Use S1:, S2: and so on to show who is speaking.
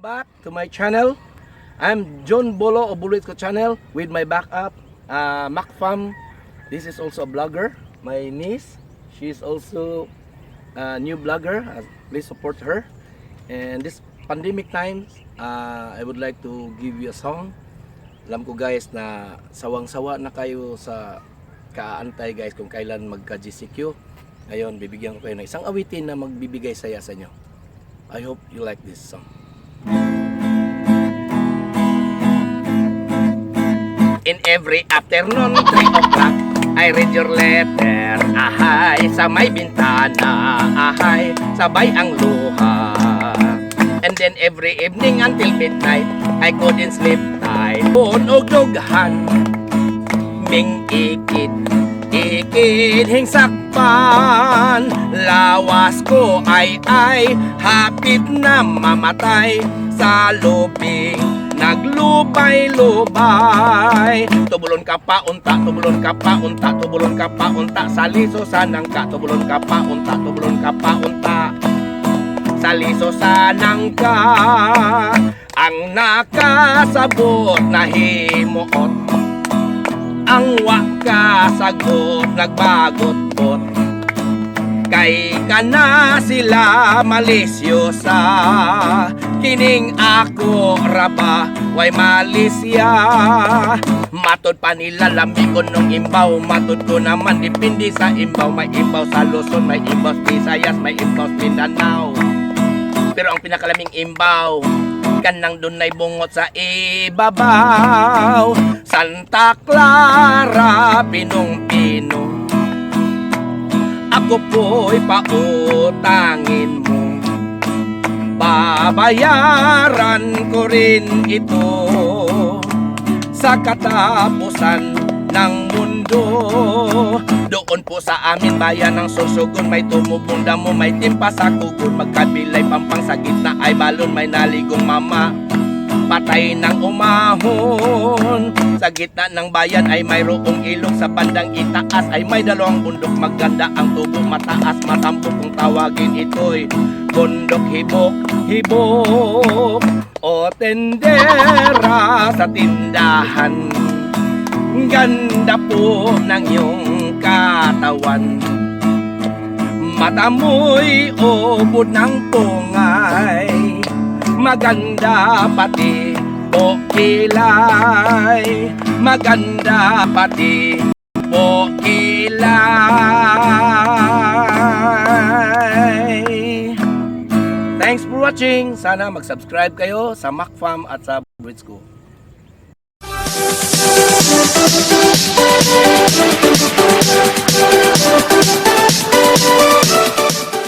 S1: back to my channel. I'm John Bolo of Buluitko channel with my backup, Macfam. This is also a blogger. My niece, she's also a new blogger. Please support her. And this pandemic times, I would like to give you a song. Alam ko guys na sawang-sawa na kayo sa kaantay guys kung kailan magka-GCQ. Ngayon, bibigyan ko kayo ng isang awitin na magbibigay saya sa inyo. I hope you like this song. In every afternoon, 3 o'clock, I read your letter. Ahay, sa may bintana. Ahay, sabay ang luha. And then every evening until midnight, I couldn't sleep tight. Punog dughan, ming ikit, ikit hingsakpan. Lawas ko ay hapit na mamatay. Sa lubing naglubay-lubay. Tubulon ka pa unta, tubulon ka pa unta, tubulon ka pa unta. Sa liso sa nangka, tubulon ka pa unta, tubulon ka pa unta. Sa liso sa nangka, ang nakasabot na himuot. Ang wakasagot nagbagot-bot. Kay ka na sila malisyosa. Kining ako raba way malisya. Matod pa nila lambikon nung imbaw. Matod ko naman dipindi sa imbaw. May imbaw sa Luzon, may imbaw sa Visayas, may imbaw sa Mindanao. Pero ang pinakalaming imbaw kanang dunay bungot sa ibabaw. Santa Clara, Pinong-Pino. Ako po'y pautangin mo. Babayaran ko rin ito sa katapusan ng mundo. Doon po sa amin bayan ng Sorsogon, may tumubong damo, may timpa sa kugon. Magkabilay pampang sa gitna ay balon, may naligong mama patay ng umahon. Sa gitna ng bayan ay mayroong ilog. Sa bandang itaas ay may dalawang bundok. Maganda ang tubo, mataas, matambok. Kung tawagin ito'y bundok hibok-hibok. O tendera sa tindahan, ganda po ng iyong katawan. Mata mo'y ubod ng pungay, maganda pati o kilay. Maganda pati o kilay. Thanks for watching. Sana mag-subscribe kayo sa Macfam at sa Buluitko.